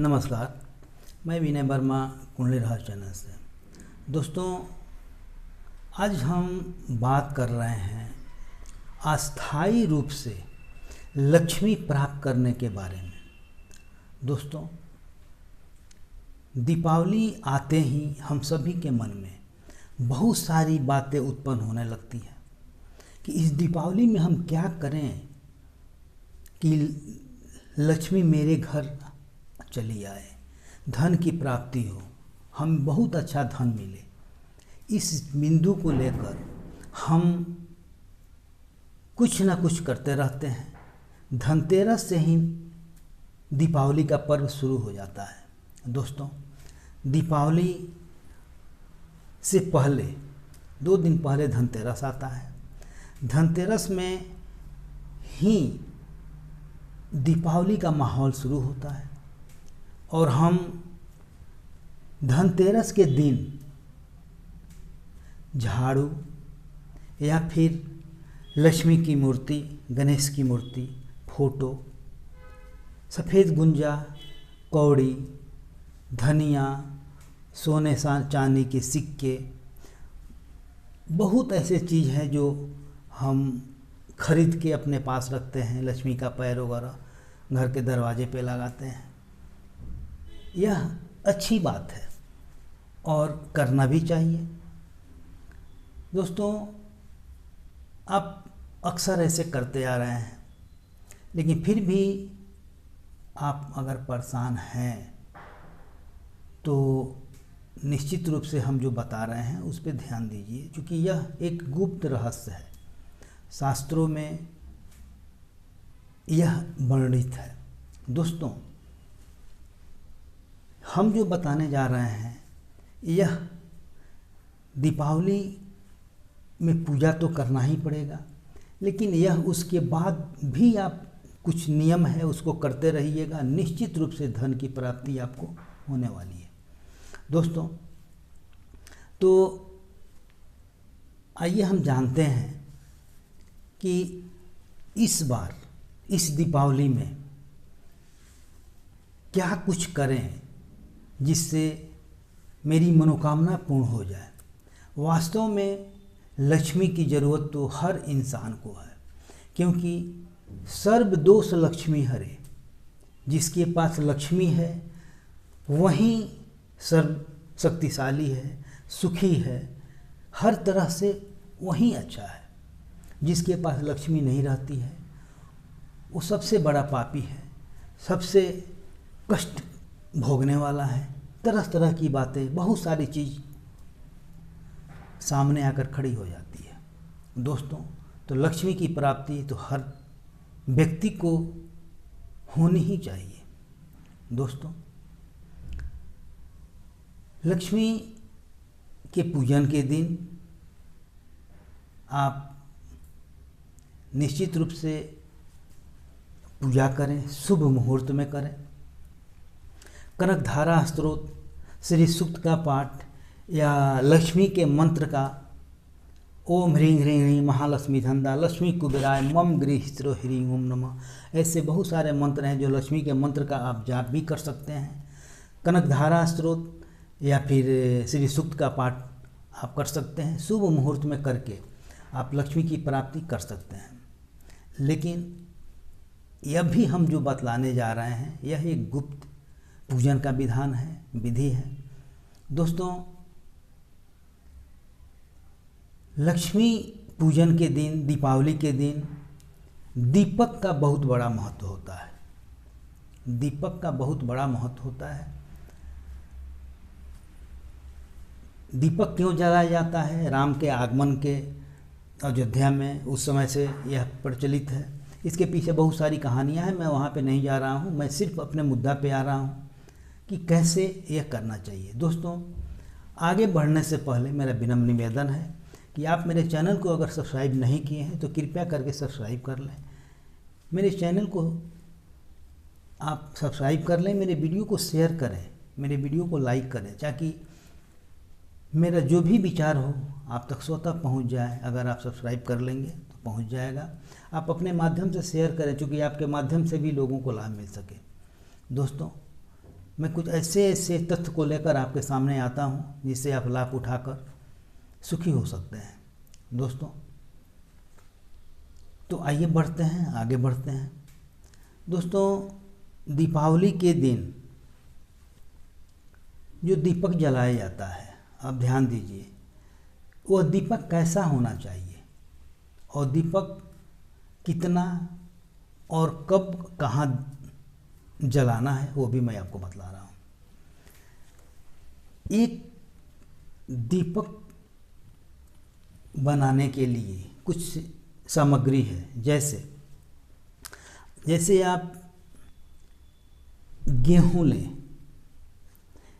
नमस्कार, मैं विनय वर्मा कुंडली रहस्य चैनल से। दोस्तों, आज हम बात कर रहे हैं अस्थायी रूप से लक्ष्मी प्राप्त करने के बारे में। दोस्तों, दीपावली आते ही हम सभी के मन में बहुत सारी बातें उत्पन्न होने लगती हैं कि इस दीपावली में हम क्या करें कि लक्ष्मी मेरे घर चली आए, धन की प्राप्ति हो, हम बहुत अच्छा धन मिले। इस बिंदु को लेकर हम कुछ ना कुछ करते रहते हैं। धनतेरस से ही दीपावली का पर्व शुरू हो जाता है। दोस्तों, दीपावली से पहले 2 दिन पहले धनतेरस आता है। धनतेरस में ही दीपावली का माहौल शुरू होता है और हम धनतेरस के दिन झाड़ू या फिर लक्ष्मी की मूर्ति, गणेश की मूर्ति, फोटो, सफ़ेद गुंजा, कौड़ी, धनिया, सोने चांदी के सिक्के, बहुत ऐसे चीज़ हैं जो हम खरीद के अपने पास रखते हैं। लक्ष्मी का पैर वगैरह घर के दरवाजे पे लगाते हैं। यह अच्छी बात है और करना भी चाहिए। दोस्तों, आप अक्सर ऐसे करते आ रहे हैं, लेकिन फिर भी आप अगर परेशान हैं तो निश्चित रूप से हम जो बता रहे हैं उस पर ध्यान दीजिए, क्योंकि यह एक गुप्त रहस्य है। शास्त्रों में यह वर्णित है। दोस्तों, हम जो बताने जा रहे हैं यह दीपावली में पूजा तो करना ही पड़ेगा, लेकिन यह उसके बाद भी आप कुछ नियम है उसको करते रहिएगा। निश्चित रूप से धन की प्राप्ति आपको होने वाली है। दोस्तों, तो आइए हम जानते हैं कि इस बार इस दीपावली में क्या कुछ करें जिससे मेरी मनोकामना पूर्ण हो जाए। वास्तव में लक्ष्मी की ज़रूरत तो हर इंसान को है, क्योंकि सर्व दोष लक्ष्मी हरे। जिसके पास लक्ष्मी है वहीं सर्व शक्तिशाली है, सुखी है, हर तरह से वहीं अच्छा है। जिसके पास लक्ष्मी नहीं रहती है वो सबसे बड़ा पापी है, सबसे कष्ट भोगने वाला है। तरह तरह की बातें, बहुत सारी चीज़ सामने आकर खड़ी हो जाती है। दोस्तों, तो लक्ष्मी की प्राप्ति तो हर व्यक्ति को होनी ही चाहिए। दोस्तों, लक्ष्मी के पूजन के दिन आप निश्चित रूप से पूजा करें, शुभ मुहूर्त में करें। कनकधारा स्तोत्र, श्री सूक्त का पाठ या लक्ष्मी के मंत्र का ओम ह्रीं ह्रीं ह्रीं महालक्ष्मी धंदा लक्ष्मी कुबेराय मम गृहस्थो ह्रीं ओम नमः, ऐसे बहुत सारे मंत्र हैं जो लक्ष्मी के मंत्र का आप जाप भी कर सकते हैं। कनकधारा स्तोत्र या फिर श्री सूक्त का पाठ आप कर सकते हैं। शुभ मुहूर्त में करके आप लक्ष्मी की प्राप्ति कर सकते हैं। लेकिन यह भी हम जो बतलाने जा रहे हैं यह एक गुप्त पूजन का विधान है, विधि है। दोस्तों, लक्ष्मी पूजन के दिन, दीपावली के दिन दीपक का बहुत बड़ा महत्व होता है। दीपक का बहुत बड़ा महत्व होता है। दीपक क्यों जलाया जाता है? राम के आगमन के अयोध्या में उस समय से यह प्रचलित है। इसके पीछे बहुत सारी कहानियां हैं, मैं वहाँ पे नहीं जा रहा हूँ। मैं सिर्फ अपने मुद्दा पे आ रहा हूँ कि कैसे यह करना चाहिए। दोस्तों, आगे बढ़ने से पहले मेरा विनम्र निवेदन है कि आप मेरे चैनल को अगर सब्सक्राइब नहीं किए हैं तो कृपया करके सब्सक्राइब कर लें। मेरे चैनल को आप सब्सक्राइब कर लें, मेरे वीडियो को शेयर करें, मेरे वीडियो को लाइक करें, ताकि मेरा जो भी विचार हो आप तक स्वतः पहुंच जाए। अगर आप सब्सक्राइब कर लेंगे तो पहुंच जाएगा। आप अपने माध्यम से शेयर करें, क्योंकि आपके माध्यम से भी लोगों को लाभ मिल सके। दोस्तों, मैं कुछ ऐसे ऐसे तथ्य को लेकर आपके सामने आता हूँ जिससे आप लाभ उठाकर सुखी हो सकते हैं दोस्तों। तो आइए बढ़ते हैं, आगे बढ़ते हैं दोस्तों। दीपावली के दिन जो दीपक जलाया जाता है, आप ध्यान दीजिए, वह दीपक कैसा होना चाहिए और दीपक कितना और कब कहाँ जलाना है वो भी मैं आपको बतला रहा हूँ। एक दीपक बनाने के लिए कुछ सामग्री है, जैसे आप गेहूँ लें,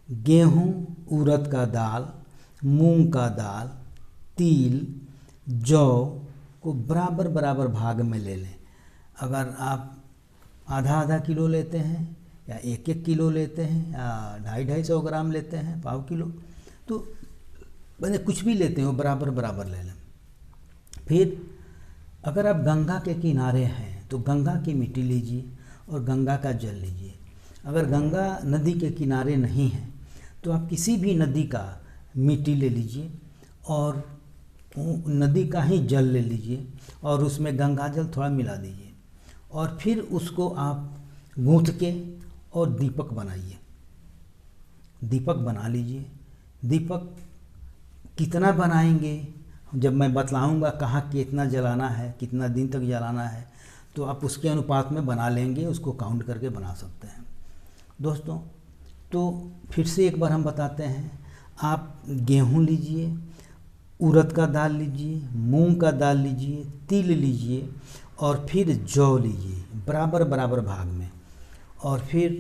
गेहूँ, उड़द का दाल, मूंग का दाल, तिल, जौ को बराबर बराबर भाग में ले लें। अगर आप आधा आधा किलो लेते हैं या एक एक किलो लेते हैं या 250-250 ग्राम लेते हैं, पाव किलो, तो मैंने कुछ भी लेते हैं वो बराबर बराबर ले लें। फिर अगर आप गंगा के किनारे हैं तो गंगा की मिट्टी लीजिए और गंगा का जल लीजिए। अगर गंगा नदी के किनारे नहीं है तो आप किसी भी नदी का मिट्टी ले लीजिए और नदी का ही जल ले लीजिए और उसमें गंगा जल थोड़ा मिला दीजिए और फिर उसको आप गूँथ के और दीपक बनाइए। दीपक बना लीजिए। दीपक कितना बनाएंगे जब मैं बतलाऊंगा कहाँ कितना जलाना है, कितना दिन तक जलाना है, तो आप उसके अनुपात में बना लेंगे, उसको काउंट करके बना सकते हैं दोस्तों। तो फिर से एक बार हम बताते हैं, आप गेहूँ लीजिए, उड़द का दाल लीजिए, मूंग का दाल लीजिए, तिल लीजिए और फिर जौ लीजिए बराबर बराबर भाग में, और फिर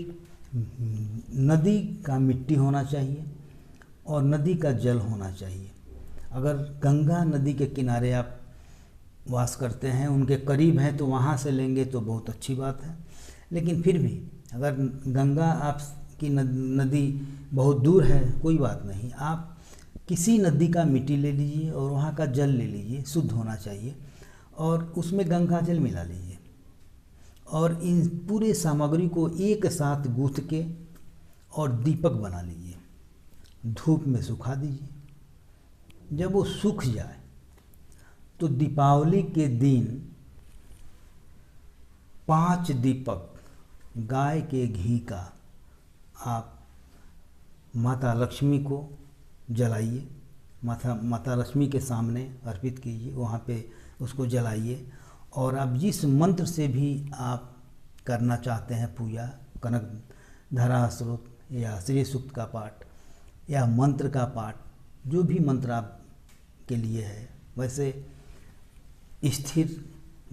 नदी का मिट्टी होना चाहिए और नदी का जल होना चाहिए। अगर गंगा नदी के किनारे आप वास करते हैं, उनके करीब हैं, तो वहाँ से लेंगे तो बहुत अच्छी बात है। लेकिन फिर भी अगर गंगा आपकी नदी बहुत दूर है, कोई बात नहीं, आप किसी नदी का मिट्टी ले लीजिए और वहाँ का जल ले लीजिए, शुद्ध होना चाहिए, और उसमें गंगा जल मिला लीजिए और इन पूरे सामग्री को एक साथ गूँथ के और दीपक बना लीजिए। धूप में सुखा दीजिए। जब वो सूख जाए तो दीपावली के दिन 5 दीपक गाय के घी का आप माता लक्ष्मी को जलाइए, माता लक्ष्मी के सामने अर्पित कीजिए, वहाँ पे उसको जलाइए। और आप जिस मंत्र से भी आप करना चाहते हैं पूजा, कनक धारा स्रोत या श्री सूक्त का पाठ या मंत्र का पाठ, जो भी मंत्र आप के लिए है, वैसे स्थिर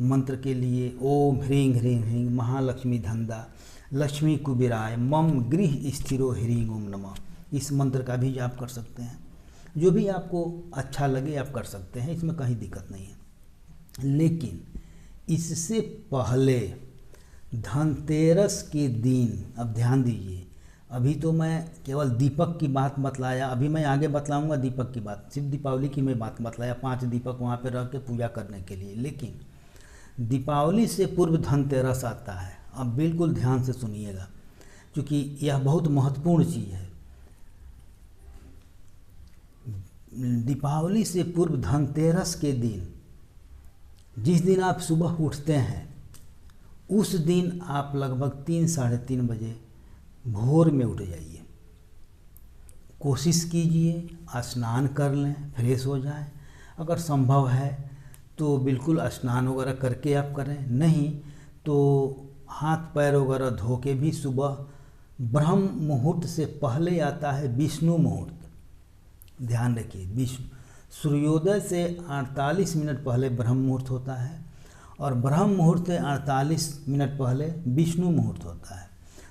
मंत्र के लिए ओम ह्रीं ह्रीं ह्रीं महालक्ष्मी धनदा लक्ष्मी कुबेराय मम गृह स्थिरो ह्रीं ओम नमः, इस मंत्र का भी जाप कर सकते हैं। जो भी आपको अच्छा लगे आप कर सकते हैं, इसमें कहीं दिक्कत नहीं है। लेकिन इससे पहले धनतेरस के दिन, अब ध्यान दीजिए, अभी तो मैं केवल दीपक की बात बतलाया, अभी मैं आगे बतलाऊंगा दीपक की बात, सिर्फ दीपावली की मैं बात बतलाया, 5 दीपक वहाँ पे रख के पूजा करने के लिए। लेकिन दीपावली से पूर्व धनतेरस आता है। अब बिल्कुल ध्यान से सुनिएगा क्योंकि यह बहुत महत्वपूर्ण चीज़ है। दीपावली से पूर्व धनतेरस के दिन, जिस दिन आप सुबह उठते हैं, उस दिन आप लगभग 3-3:30 बजे भोर में उठ जाइए। कोशिश कीजिए स्नान कर लें, फ्रेश हो जाएं। अगर संभव है तो बिल्कुल स्नान वगैरह करके आप करें, नहीं तो हाथ पैर वगैरह धो के भी सुबह ब्रह्म मुहूर्त से पहले आता है विष्णु मुहूर्त। ध्यान रखिए, विष्णु सूर्योदय से 48 मिनट पहले ब्रह्म मुहूर्त होता है और ब्रह्म मुहूर्त से 48 मिनट पहले विष्णु मुहूर्त होता है।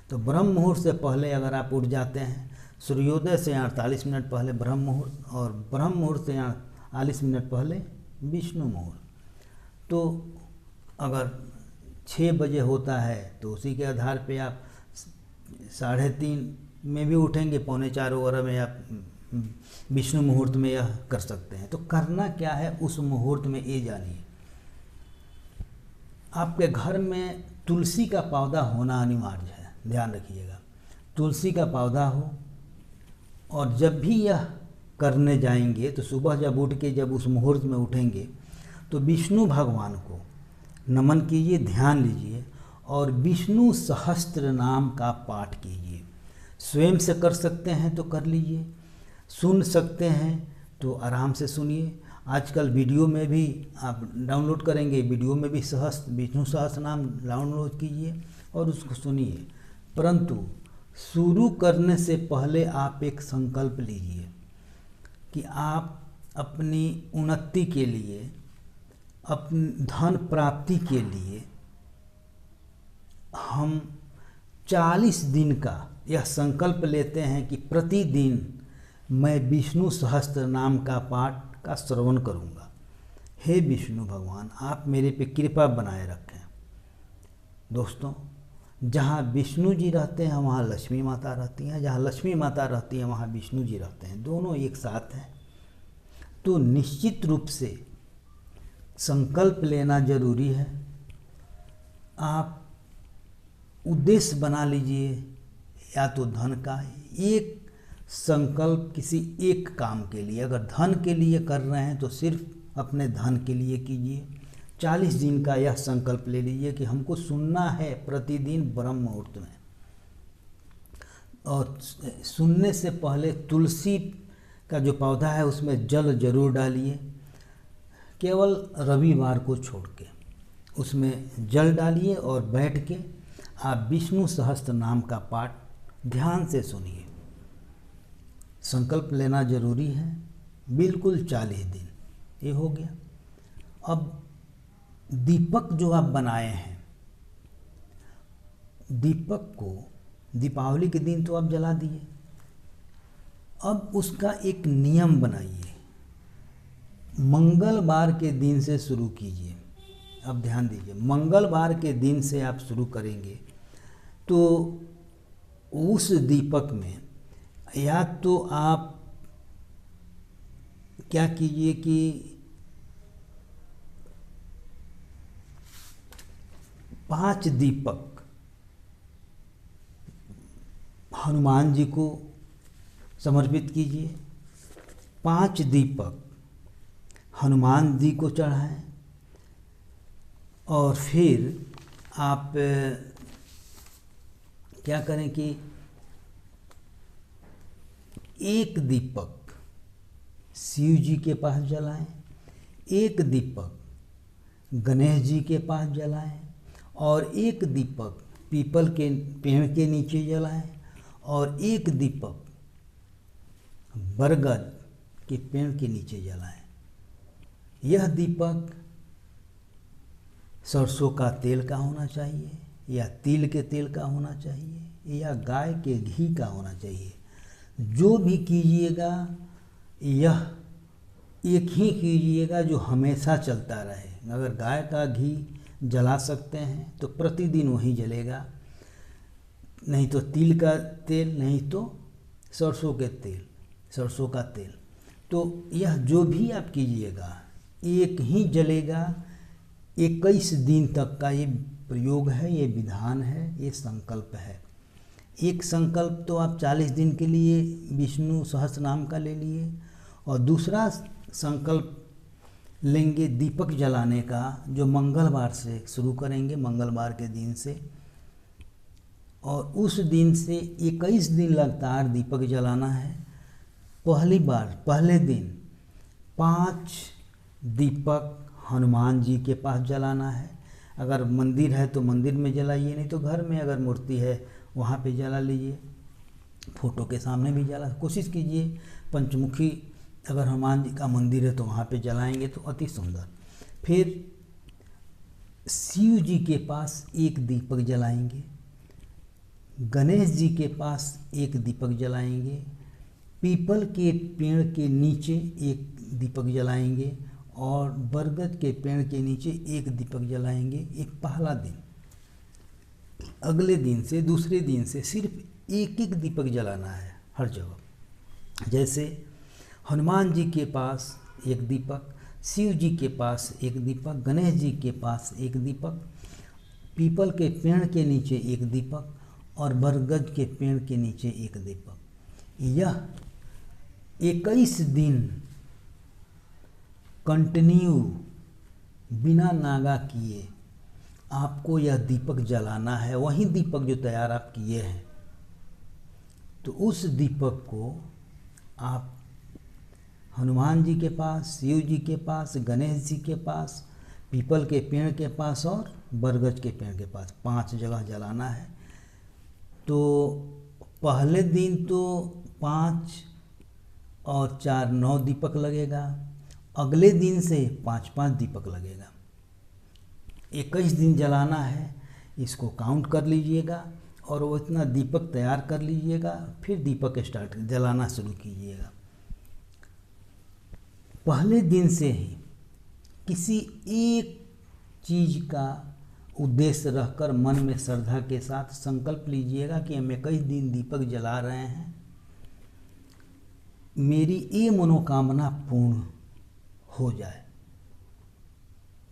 तो ब्रह्म मुहूर्त से पहले अगर आप उठ जाते हैं, सूर्योदय से 48 मिनट पहले ब्रह्म मुहूर्त और ब्रह्म मुहूर्त से 48 मिनट पहले विष्णु मुहूर्त, तो अगर 6 बजे होता है तो उसी के आधार पे आप 3:30 में भी उठेंगे, 3:45 वगैरह में आप विष्णु मुहूर्त में यह कर सकते हैं। तो करना क्या है उस मुहूर्त में, ये जानिए। आपके घर में तुलसी का पौधा होना अनिवार्य है, ध्यान रखिएगा। तुलसी का पौधा हो, और जब भी यह करने जाएंगे तो सुबह जब उठ के जब उस मुहूर्त में उठेंगे तो विष्णु भगवान को नमन कीजिए, ध्यान लीजिए और विष्णु सहस्त्र नाम का पाठ कीजिए। स्वयं से कर सकते हैं तो कर लीजिए, सुन सकते हैं तो आराम से सुनिए। आजकल वीडियो में भी आप डाउनलोड करेंगे, वीडियो में भी विष्णु सहस्त्र नाम डाउनलोड कीजिए और उसको सुनिए। परंतु शुरू करने से पहले आप एक संकल्प लीजिए कि आप अपनी उन्नति के लिए, अपनी धन प्राप्ति के लिए हम 40 दिन का यह संकल्प लेते हैं कि प्रतिदिन मैं विष्णु सहस्त्र नाम का पाठ का श्रवण करूंगा। हे विष्णु भगवान, आप मेरे पे कृपा बनाए रखें। दोस्तों, जहाँ विष्णु जी रहते हैं वहाँ लक्ष्मी माता रहती हैं, जहाँ लक्ष्मी माता रहती हैं वहाँ विष्णु जी रहते हैं, दोनों एक साथ हैं। तो निश्चित रूप से संकल्प लेना जरूरी है। आप उद्देश्य बना लीजिए, या तो धन का एक संकल्प किसी एक काम के लिए। अगर धन के लिए कर रहे हैं तो सिर्फ अपने धन के लिए कीजिए। 40 दिन का यह संकल्प ले लीजिए कि हमको सुनना है प्रतिदिन ब्रह्म मुहूर्त में, और सुनने से पहले तुलसी का जो पौधा है उसमें जल जरूर डालिए, केवल रविवार को छोड़ के उसमें जल डालिए और बैठ के आप विष्णु सहस्त्र नाम का पाठ ध्यान से सुनिए। संकल्प लेना जरूरी है, बिल्कुल 40 दिन ये हो गया। अब दीपक जो आप बनाए हैं, दीपक को दीपावली के दिन तो आप जला दिए, अब उसका एक नियम बनाइए, मंगलवार के दिन से शुरू कीजिए। अब ध्यान दीजिए, मंगलवार के दिन से आप शुरू करेंगे तो उस दीपक में या तो आप क्या कीजिए कि 5 दीपक हनुमान जी को समर्पित कीजिए, 5 दीपक हनुमान जी को चढ़ाएं, और फिर आप क्या करें कि एक दीपक शिव जी के पास जलाएं, एक दीपक गणेश जी के पास जलाएं, और एक दीपक पीपल के पेड़ के नीचे जलाएं, और एक दीपक बरगद के पेड़ के नीचे जलाएं। यह दीपक सरसों का तेल का होना चाहिए, या तिल के तेल का होना चाहिए, या गाय के घी का होना चाहिए। जो भी कीजिएगा यह एक ही कीजिएगा जो हमेशा चलता रहे। अगर गाय का घी जला सकते हैं तो प्रतिदिन वही जलेगा, नहीं तो तिल का तेल, नहीं तो सरसों का तेल। तो यह जो भी आप कीजिएगा एक ही जलेगा। 21 दिन तक का ये प्रयोग है, ये विधान है, ये संकल्प है। एक संकल्प तो आप 40 दिन के लिए विष्णु सहस्त्र नाम का ले लिए, और दूसरा संकल्प लेंगे दीपक जलाने का, जो मंगलवार से शुरू करेंगे, मंगलवार के दिन से, और उस दिन से 21 दिन लगातार दीपक जलाना है। पहले दिन 5 दीपक हनुमान जी के पास जलाना है। अगर मंदिर है तो मंदिर में जलाइए, नहीं तो घर में अगर मूर्ति है वहाँ पे जला लीजिए, फोटो के सामने भी जला, कोशिश कीजिए। पंचमुखी अगर हनुमान जी का मंदिर है तो वहाँ पे जलाएंगे तो अति सुंदर। फिर शिव जी के पास एक दीपक जलाएंगे, गणेश जी के पास एक दीपक जलाएंगे, पीपल के पेड़ के नीचे एक दीपक जलाएंगे, और बरगद के पेड़ के नीचे एक दीपक जलाएंगे। एक पहला दिन, अगले दिन से दूसरे दिन से सिर्फ एक एक दीपक जलाना है हर जगह। जैसे हनुमान जी के पास एक दीपक, शिव जी के पास एक दीपक, गणेश जी के पास एक दीपक, पीपल के पेड़ के नीचे एक दीपक, और बरगद के पेड़ के नीचे एक दीपक। यह 21 दिन कंटिन्यू बिना नागा किए आपको यह दीपक जलाना है। वही दीपक जो तैयार आप किए हैं, तो उस दीपक को आप हनुमान जी के पास, शिव जी के पास, गणेश जी के पास, पीपल के पेड़ के पास और बरगद के पेड़ के पास 5 जगह जलाना है। तो पहले दिन तो 5 और 4 9 दीपक लगेगा। अगले दिन से 5-5 दीपक लगेगा। 21 दिन जलाना है, इसको काउंट कर लीजिएगा और वो इतना दीपक तैयार कर लीजिएगा। फिर दीपक स्टार्ट जलाना शुरू कीजिएगा। पहले दिन से ही किसी एक चीज़ का उद्देश्य रखकर मन में श्रद्धा के साथ संकल्प लीजिएगा कि हम 21 दिन दीपक जला रहे हैं, मेरी ये मनोकामना पूर्ण हो जाए।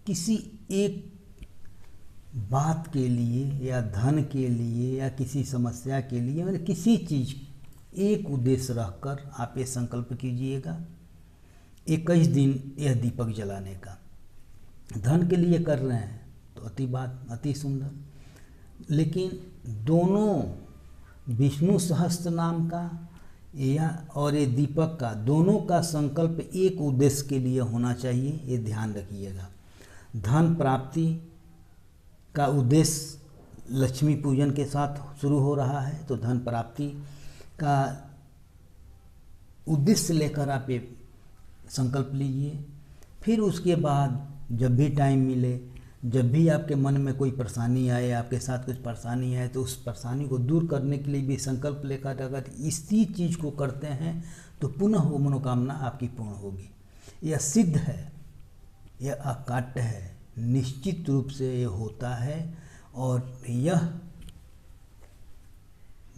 किसी एक बात के लिए या धन के लिए या किसी समस्या के लिए, मतलब किसी चीज़ एक उद्देश्य रखकर आप ये संकल्प कीजिएगा 21 दिन यह दीपक जलाने का। धन के लिए कर रहे हैं तो अति सुंदर, लेकिन दोनों विष्णु सहस्त्र नाम का या और ये दीपक का, दोनों का संकल्प एक उद्देश्य के लिए होना चाहिए, ये ध्यान रखिएगा। धन प्राप्ति का उद्देश्य लक्ष्मी पूजन के साथ शुरू हो रहा है, तो धन प्राप्ति का उद्देश्य लेकर आप ये संकल्प लीजिए। फिर उसके बाद जब भी टाइम मिले, जब भी आपके मन में कोई परेशानी आए, आपके साथ कुछ परेशानी आए, तो उस परेशानी को दूर करने के लिए भी संकल्प लेकर अगर इसी चीज़ को करते हैं तो पुनः वो मनोकामना आपकी पूर्ण होगी। यह सिद्ध है, यह अकाट्य है, निश्चित रूप से ये होता है और यह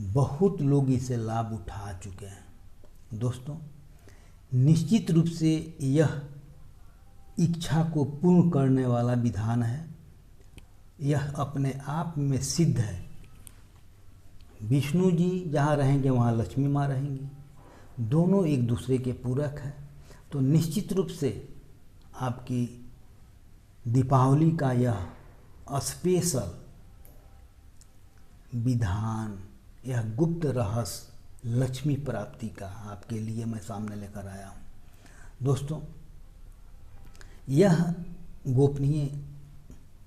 बहुत लोग इसे लाभ उठा चुके हैं। दोस्तों, निश्चित रूप से यह इच्छा को पूर्ण करने वाला विधान है। यह अपने आप में सिद्ध है। विष्णु जी जहाँ रहेंगे वहाँ लक्ष्मी माँ रहेंगी, दोनों एक दूसरे के पूरक हैं। तो निश्चित रूप से आपकी दीपावली का यह स्पेशल विधान, यह गुप्त रहस्य लक्ष्मी प्राप्ति का आपके लिए मैं सामने लेकर आया हूँ। दोस्तों, यह गोपनीय,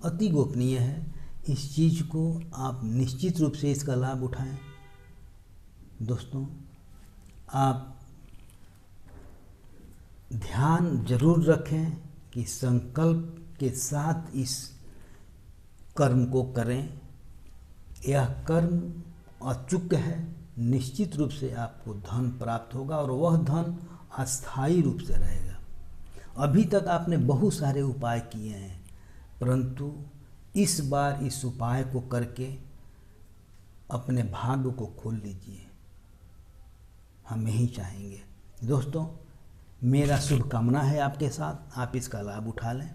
अति गोपनीय है। इस चीज़ को आप निश्चित रूप से इसका लाभ उठाएं। दोस्तों, आप ध्यान जरूर रखें कि संकल्प के साथ इस कर्म को करें। यह कर्म अचूक है, निश्चित रूप से आपको धन प्राप्त होगा और वह धन अस्थायी रूप से रहेगा। अभी तक आपने बहुत सारे उपाय किए हैं, परंतु इस बार इस उपाय को करके अपने भाग्य को खोल लीजिए, हम यही चाहेंगे। दोस्तों, मेरा शुभकामना है आपके साथ, आप इसका लाभ उठा लें।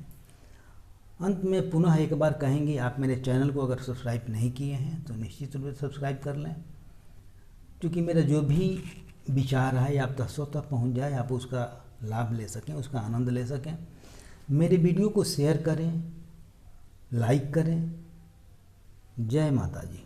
अंत में पुनः एक बार कहेंगे, आप मेरे चैनल को अगर सब्सक्राइब नहीं किए हैं तो निश्चित रूप से सब्सक्राइब कर लें, क्योंकि मेरा जो भी विचार है आप तक स्वतः पहुँच जाए, आप उसका लाभ ले सकें, उसका आनंद ले सकें। मेरे वीडियो को शेयर करें, लाइक करें। जय माता जी।